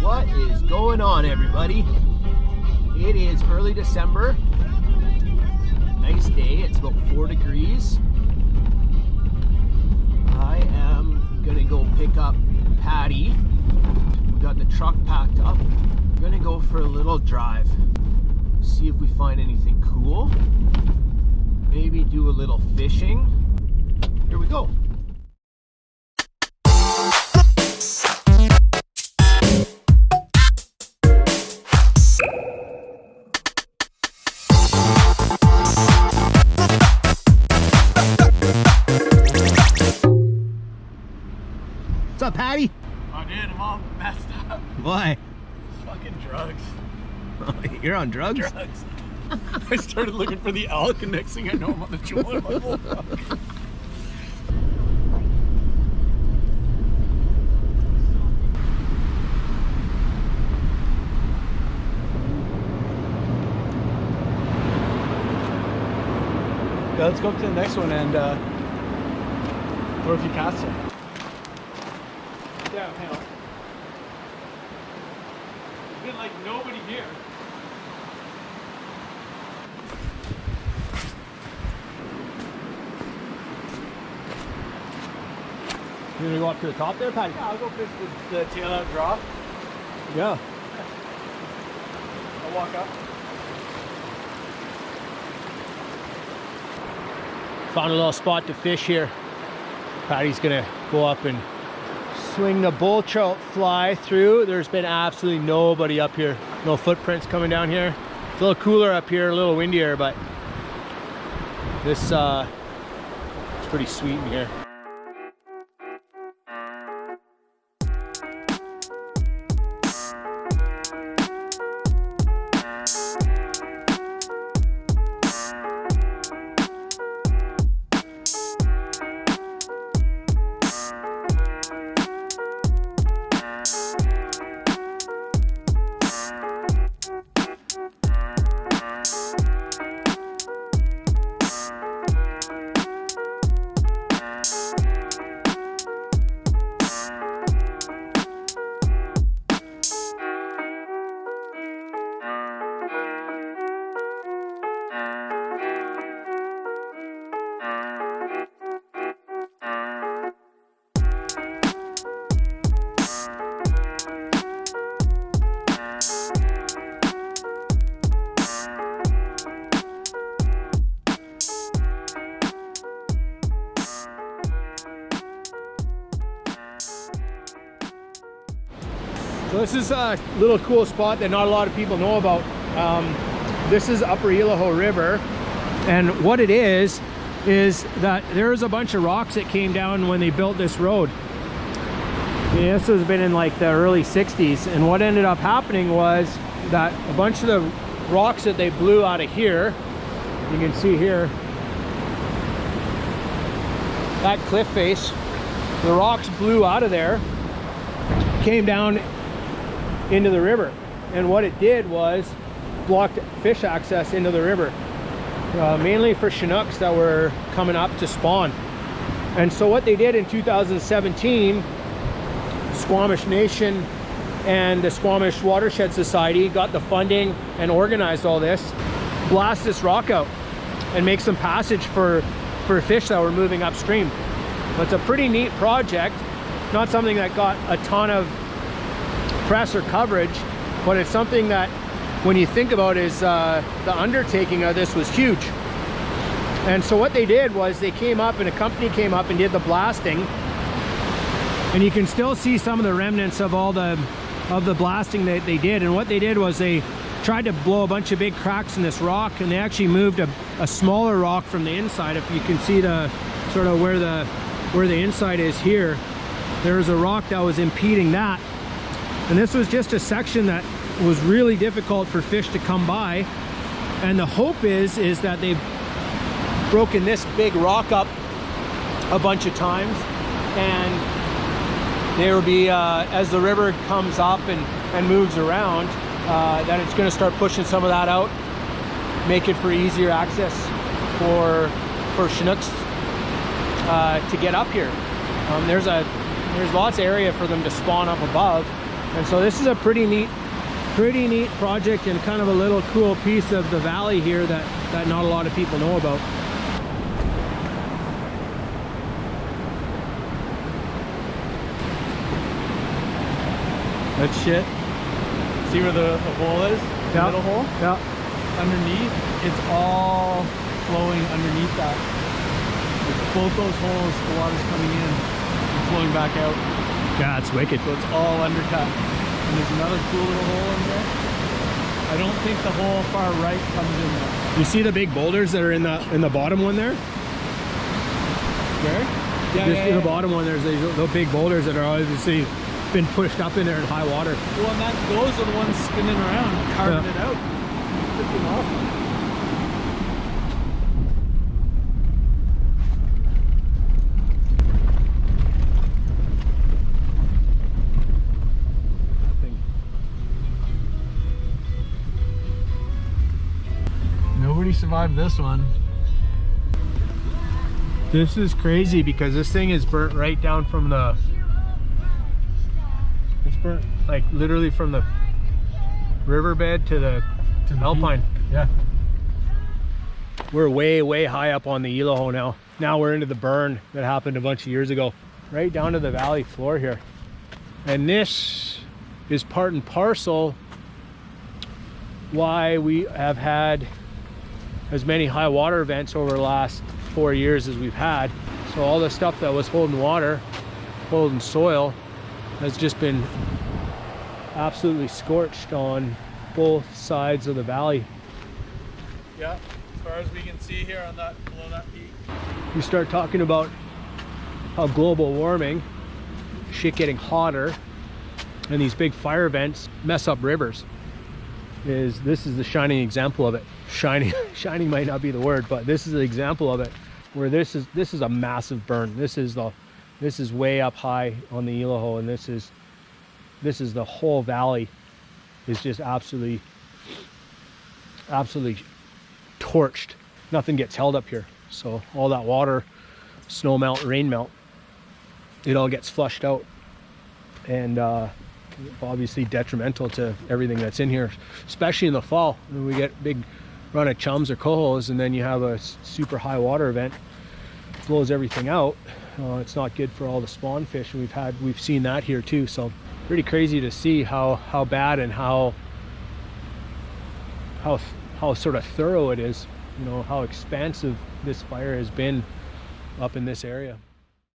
What is going on, everybody? It is early December. Nice day. It's about 4 degrees. I am gonna go pick up Patty. We got the truck packed up. We're gonna go for a little drive. See if we find anything cool. Maybe do a little fishing. Here we go. What's up, Patty? Oh, dude, I'm all messed up. Why? It's fucking drugs. You're on drugs? Drugs. I started looking for the elk, and next thing I know, I'm on the joint. I'm like, oh, fuck. Yeah, let's go up to the next one and or if you cast it. Yeah, hang on. There's been like nobody here. You gonna go up to the top there, Patty? Yeah, I'll go fish the tail out drop. Yeah. I'll walk up. Found a little spot to fish here. Patty's gonna go up and swing the bull trout fly through. There's been absolutely nobody up here. No footprints coming down here. It's a little cooler up here, a little windier, but this it's pretty sweet in here. So this is a little cool spot that not a lot of people know about. This is Upper Elaho River, and what it is that there's a bunch of rocks that came down when they built this road. Yeah, this has been in like the early 60s, and what ended up happening was that a bunch of the rocks that they blew out of here, you can see here, that cliff face, the rocks blew out of there, came down into the river, and what it did was blocked fish access into the river, mainly for Chinooks that were coming up to spawn. And so what they did in 2017, Squamish Nation and the Squamish Watershed Society got the funding and organized all this, blast this rock out and make some passage for fish that were moving upstream. But it's a pretty neat project, not something that got a ton of press or coverage, but it's something that when you think about is the undertaking of this was huge. And so what they did was they came up, and a company came up and did the blasting, and you can still see some of the remnants of all the blasting that they did. And what they did was they tried to blow a bunch of big cracks in this rock, and they actually moved a smaller rock from the inside. If you can see the sort of where the inside is here, there was a rock that was impeding that. And this was just a section that was really difficult for fish to come by. And the hope is that they've broken this big rock up a bunch of times, and there will be, as the river comes up and moves around, that it's going to start pushing some of that out, make it for easier access for Chinooks to get up here. There's lots of area for them to spawn up above, and so this is a pretty neat project and kind of a little cool piece of the valley here that not a lot of people know about. That shit. See where the hole is? The Yeah. middle hole? Yeah. Underneath, it's all flowing underneath that. Both those holes, the water's coming in and flowing back out. Yeah, it's wicked. So it's all undercut. And there's another cool little hole in there. I don't think the hole far right comes in there. You see the big boulders that are in the bottom one there? Where? Yeah, Just in the bottom one, there's those big boulders that are obviously been pushed up in there in high water. Well, and those are the ones spinning around, carving it out. Freaking awesome. Nobody survived this one. This is crazy because this thing is burnt right down from the... It's burnt like literally from the riverbed to the alpine. Yeah. We're way high up on the Elaho now. Now we're into the burn that happened a bunch of years ago. Right down to the valley floor here. And this is part and parcel why we have had as many high water events over the last 4 years as we've had. So all the stuff that was holding water, holding soil, has just been absolutely scorched on both sides of the valley. Yeah, as far as we can see here on that, below that peak. You start talking about how global warming, shit getting hotter, and these big fire events mess up rivers. This is the shining example of it. Shining might not be the word, but this is the example of it, where this is a massive burn. This is way up high on the Elaho, and this is the whole valley is just absolutely torched. Nothing gets held up here, so all that water, snow melt, rain melt, it all gets flushed out, and obviously detrimental to everything that's in here, especially in the fall when we get big run of chums or cohos, and then you have a super high water event, blows everything out. It's not good for all the spawn fish, and we've seen that here too. So pretty crazy to see how bad and how sort of thorough it is, you know, how expansive this fire has been up in this area.